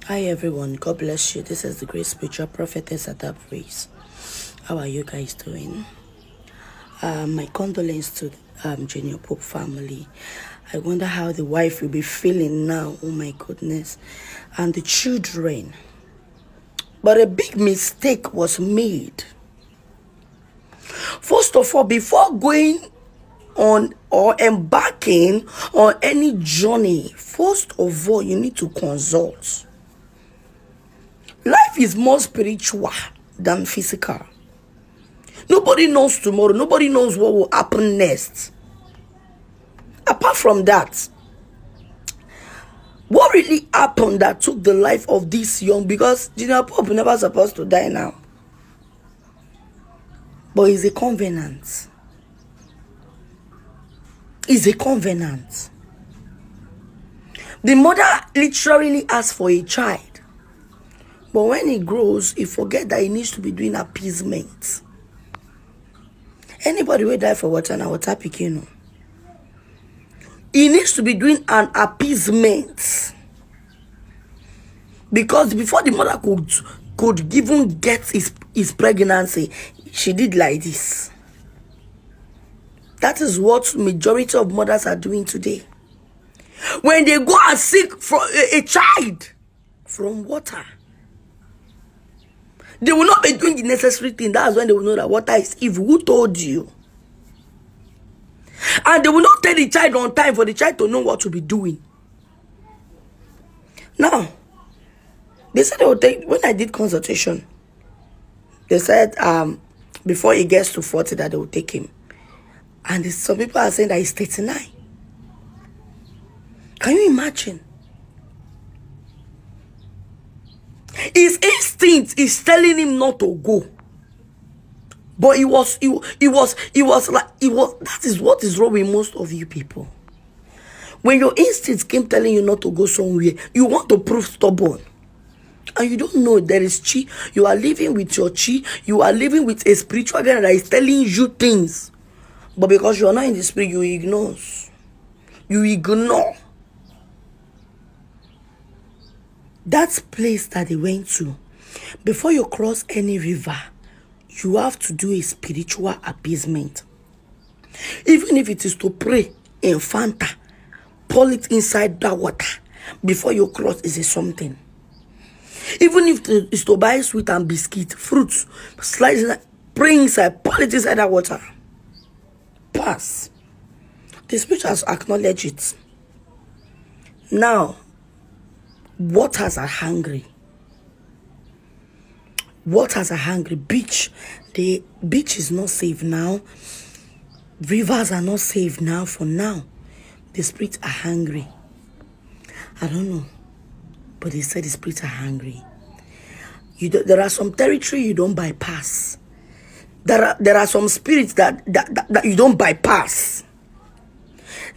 Hi everyone, God bless you. This is the great spiritual prophetess at that place. How are you guys doing? My condolence to Jnr Kpai family. I wonder how the wife will be feeling now. Oh my goodness. And the children. But a big mistake was made. First of all, before going on or embarking on any journey, first of all, you need to consult. Life is more spiritual than physical. Nobody knows tomorrow. Nobody knows what will happen next. Apart from that, what really happened that took the life of this young, because Jnr Kpai never supposed to die now. But it's a covenant. It's a covenant. The mother literally asked for a child. But when he grows, he forget that he needs to be doing appeasement. Anybody will die for water and water picking. He needs to be doing an appeasement. Because before the mother could even get his pregnancy, she did like this. That is what majority of mothers are doing today. When they go and seek for a child from water, they will not be doing the necessary thing. That's when they will know that water is evil. Who told you? And they will not tell the child on time for the child to know what to be doing. Now, they said they would take, when I did consultation, they said before he gets to 40 that they will take him. And some people are saying that he's 39. Can you imagine? His instinct is telling him not to go. But that is what is wrong with most of you people. When your instincts came telling you not to go somewhere, you want to prove stubborn. And you don't know there is chi. You are living with your chi. You are living with a spiritual guy that is telling you things. But because you are not in the spirit, you ignore. You ignore. That place that they went to, before you cross any river, you have to do a spiritual appeasement. Even if it is to pray in Fanta, pour it inside that water before you cross is something. Even if it is to buy sweet and biscuit, fruits, slice it, pray inside, pour it inside that water. Pass. The scriptures acknowledge it. Now, waters are hungry. Waters are hungry. Beach. The beach is not safe now. Rivers are not safe now. For now, the spirits are hungry. I don't know, but they said the spirits are hungry. There are some territory you don't bypass. There are some spirits that you don't bypass.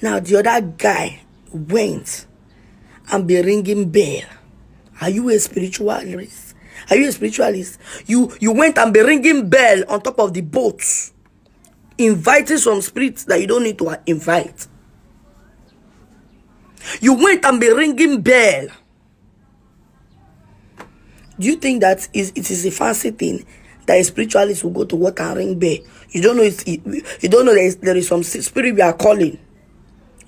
Now the other guy went and be ringing bell. Are you a spiritualist? Are you a spiritualist? You went and be ringing bell on top of the boat, inviting some spirits that you don't need to invite. You went and be ringing bell. Do you think that it is a fancy thing that a spiritualist will go to water and ring bell? You don't know you don't know there is some spirit we are calling.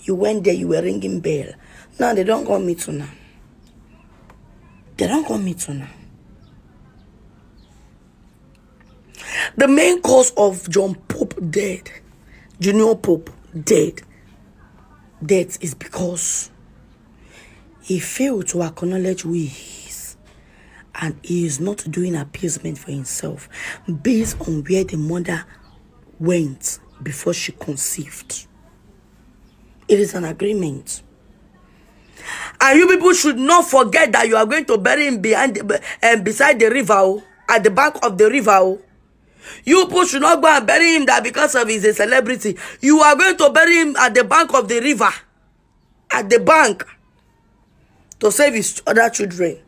You went there, you were ringing bell. Now they don't call me to now. They don't call me to now. The main cause of Jnr Kpai death is because he failed to acknowledge who he is, and he is not doing appeasement for himself based on where the mother went before she conceived. It is an agreement. And you people should not forget that you are going to bury him beside the river, at the bank of the river. You people should not go and bury him that because of he's a celebrity. You are going to bury him at the bank of the river. At the bank. To save his other children.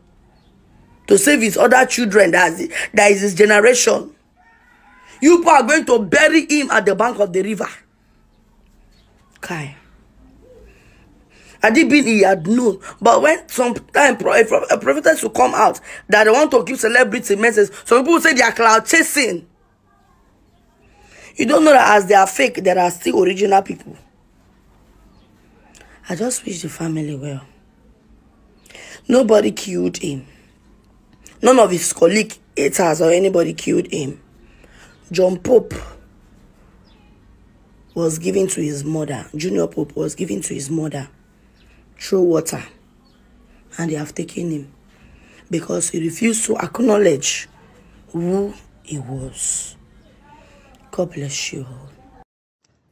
To save his other children. That is his generation. You people are going to bury him at the bank of the river. Okay. Had it been he had known. But when some time a prophetess will come out that they want to give celebrity message, some people will say they are cloud chasing. You don't know that as they are fake, there are still original people. I just wish the family well. Nobody killed him. None of his colleague haters or anybody killed him. John Pope was given to his mother. Jnr Pope was given to his mother through water. And they have taken him because he refused to acknowledge who he was. God bless you all.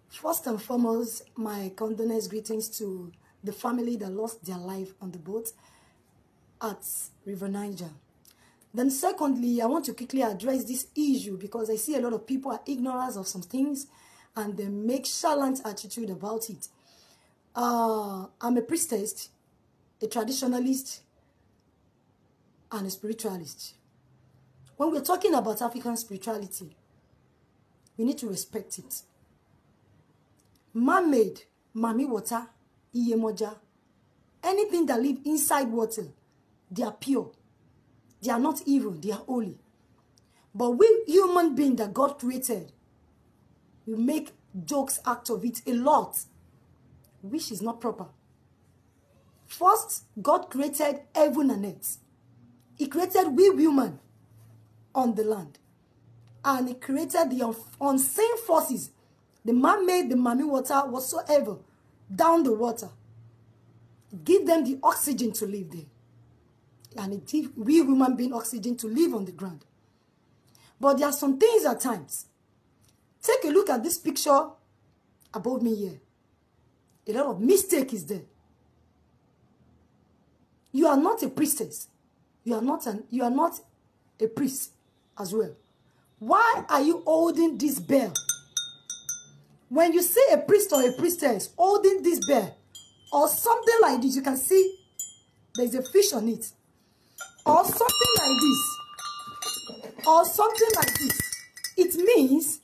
First and foremost, my condolence greetings to the family that lost their life on the boat at River Niger. Then secondly, I want to quickly address this issue because I see a lot of people are ignorant of some things and they make chalant attitude about it. I'm a priestess, a traditionalist, and a spiritualist. When we're talking about African spirituality, we need to respect it. Man-made, mami water, iyemoja, anything that live inside water, they are pure. They are not evil, they are holy. But we human beings that God created, we make jokes out of it a lot, which is not proper. First, God created heaven and earth. He created we human on the land. And he created the unseen forces, the man-made, the mami water, whatsoever, down the water. Give them the oxygen to live there. And it gives we human being oxygen to live on the ground. But there are some things at times. Take a look at this picture above me here. A lot of mistake is there. You are not a priestess. You are not a priest as well. Why are you holding this bell? When you see a priest or a priestess holding this bell or something like this, you can see there's a fish on it. Or something like this. Or something like this. It means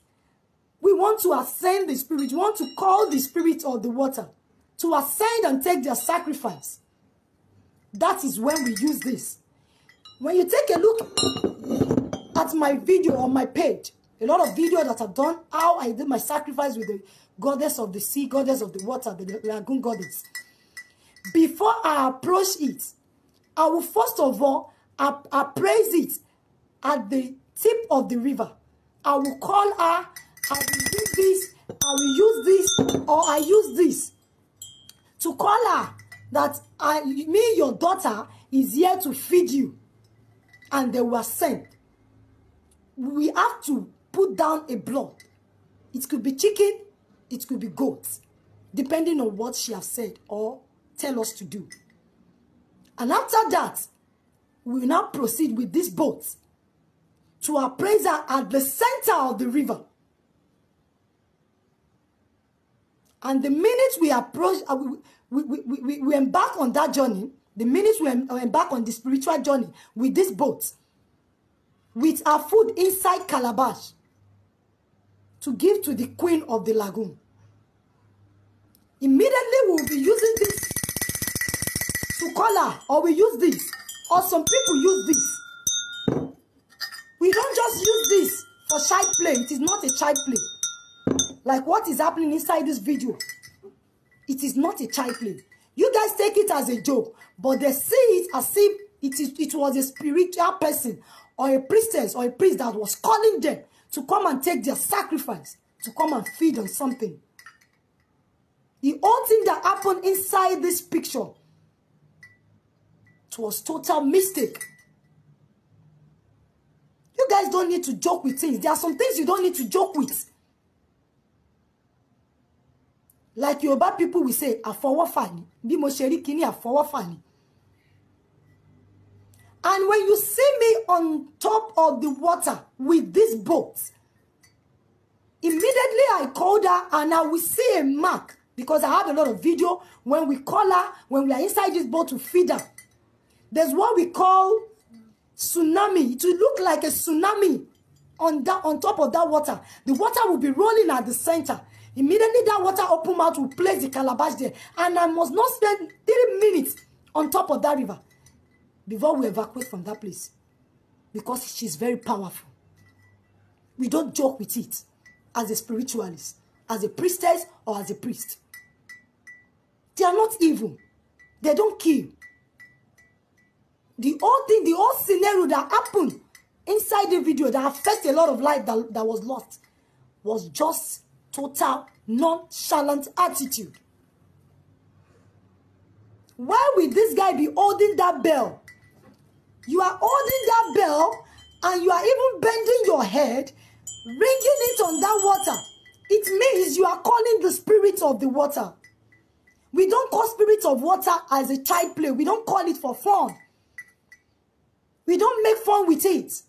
we want to ascend the spirit. We want to call the spirit of the water to ascend and take their sacrifice. That is when we use this. When you take a look at my video on my page, a lot of videos that I've done, how I did my sacrifice with the goddess of the sea, goddess of the water, the lagoon goddess. Before I approach it, I will first of all appraise it at the tip of the river. I will call her, I will do this, I will use this, or I use this to call her that your daughter is here to feed you, and they were sent. We have to put down a blood. It could be chicken, it could be goat, depending on what she has said or tell us to do. And after that, we will now proceed with this boat to appraise her at the center of the river. And the minute we approach, we embark on that journey, the minute we embark on the spiritual journey with this boat, with our food inside calabash, to give to the queen of the lagoon. Immediately we will be using this to call her, or we use this, or some people use this. We don't just use this for child play. It is not a child play. Like what is happening inside this video. It is not a child play. You guys take it as a joke, but they see it as if it was a spiritual person or a priestess or a priest that was calling them to come and take their sacrifice, to come and feed on something. The whole thing that happened inside this picture, it was total mistake. You guys don't need to joke with things. There are some things you don't need to joke with. Like Yoruba people will say, "Afọwọ́fà bí mo ṣe rí kíní àfọwọ́fà ni." And when you see me on top of the water with this boat, immediately I called her and I will see a mark, because I have a lot of video when we call her, when we are inside this boat to feed her. There's what we call tsunami. It will look like a tsunami on top of that water. The water will be rolling at the center. Immediately that water open mouth will place the calabash there. And I must not spend 3 minutes on top of that river before we evacuate from that place. Because she's very powerful. We don't joke with it as a spiritualist, as a priestess or as a priest. They are not evil. They don't kill. The whole thing, the whole scenario that happened inside the video that affected a lot of life that was lost was just total nonchalant attitude. Why will this guy be holding that bell? You are holding that bell and you are even bending your head, ringing it on that water. It means you are calling the spirit of the water. We don't call spirit of water as a child play. We don't call it for fun. We don't make fun with it.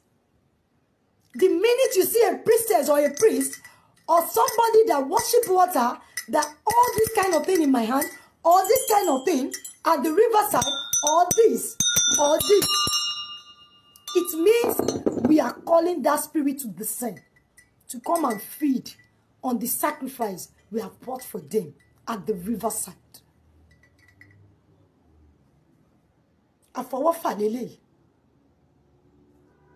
The minute you see a priestess or a priest or somebody that worship water, that all this kind of thing in my hand, or this kind of thing at the riverside, or this, it means we are calling that spirit to descend, to come and feed on the sacrifice we have brought for them at the riverside. And for what family?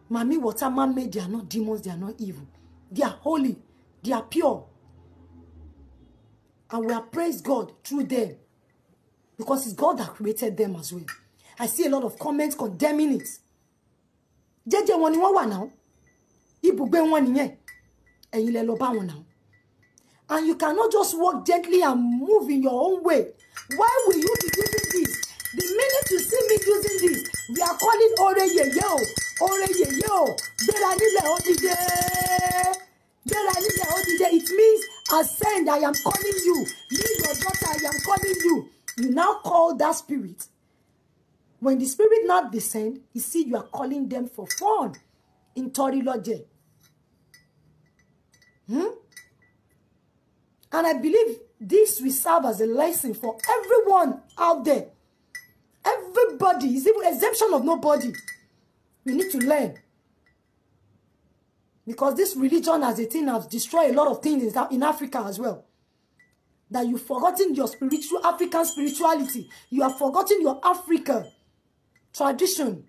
Mami, water man made, they are not demons, they are not evil. They are holy, they are pure. And we have praised God through them. Because it's God that created them as well. I see a lot of comments condemning it. Jeje won ni won wa now. Ibugbe won niyen. Eyin le lo ba won now. And you cannot just walk gently and move in your own way. Why will you be using this? The minute you see me using this, we are calling Oreye yo. Oreye yo. It means ascend, I am calling you. Me, your daughter, I am calling you. You now call that spirit. When the spirit not descend, you see you are calling them for fun. In Tori Lodge. And I believe this will serve as a lesson for everyone out there. Everybody, is even exemption of nobody. We need to learn. Because this religion as a thing has destroyed a lot of things in Africa as well. That you've forgotten your spiritual, African spirituality. You have forgotten your Africa tradition.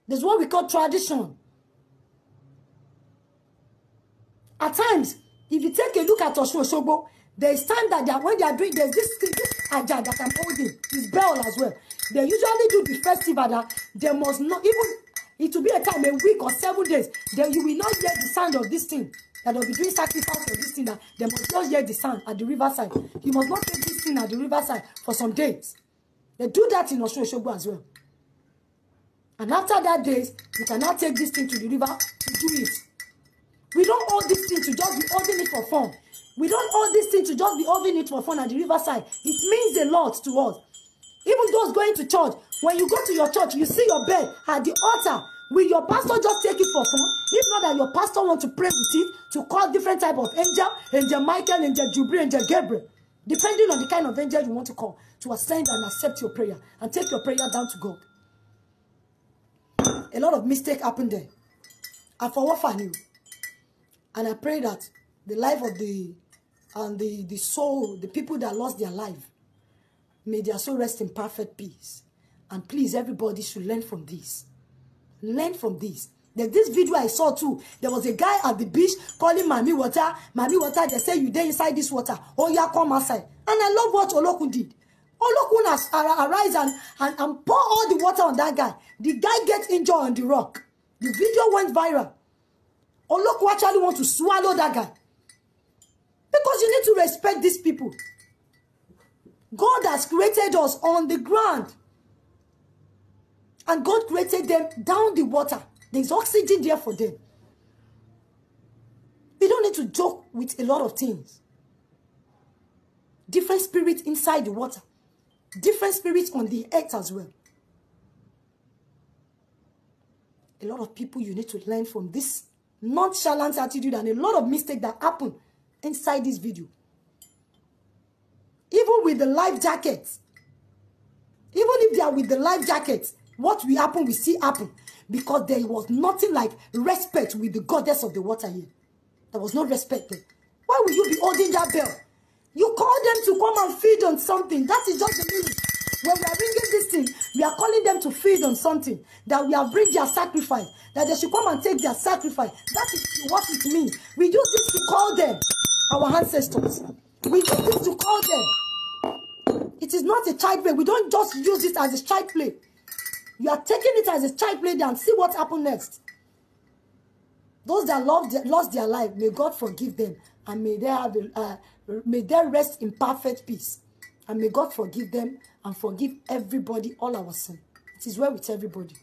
There's what we call tradition. At times, if you take a look at Osun Osogbo, there is time that when they are doing, there's this aja that I'm holding, this bell as well. They usually do the festival that they must not, even, it will be a time, a week or 7 days, then you will not hear the sound of this thing. That they'll be doing sacrifice for this thing, that they must just hear the sound at the riverside. You must not take this thing at the riverside for some days. They do that in Osun Osogbo as well. And after that days, you cannot take this thing to the river to do it. We don't hold this thing to just be holding it for fun. We don't hold this thing to just be holding it for fun at the riverside. It means a lot to us. Even those going to church, when you go to your church, you see your bed at the altar. Will your pastor just take it for fun? If not that your pastor wants to pray with it, to call different type of angel, angel Michael, angel Jubilee, angel Gabriel, depending on the kind of angel you want to call, to ascend and accept your prayer and take your prayer down to God. A lot of mistake happened there. I for what I knew. And I pray that the life of the soul, the people that lost their life, may their soul rest in perfect peace. And please, everybody should learn from this. Learn from this. There's this video I saw too. There was a guy at the beach calling Mami Water. Mami Water, they say you there inside this water. Oh yeah, come outside. And I love what Olokun did. Olokun has arise and pour all the water on that guy. The guy gets injured on the rock. The video went viral. Olokun actually wants to swallow that guy. Because you need to respect these people. God has created us on the ground. And God created them down the water. There's oxygen there for them. We don't need to joke with a lot of things. Different spirits inside the water. Different spirits on the earth as well. A lot of people, you need to learn from this nonchalant attitude and a lot of mistakes that happen inside this video. Even with the life jackets. Even if they are with the life jackets, what will happen, we see happen. Because there was nothing like respect with the goddess of the water here. There was no respect there. Why will you be holding that bell? You call them to come and feed on something. That is just the meaning. When we are bringing this thing, we are calling them to feed on something. That we have bring their sacrifice. That they should come and take their sacrifice. That is what it means. We use this to call them our ancestors. We use this to call them. It is not a child play. We don't just use it as a child play. You are taking it as a child play and see what happens next. Those that lost their life, may God forgive them. And may they rest in perfect peace. And may God forgive them and forgive everybody all our sin. It is well with everybody.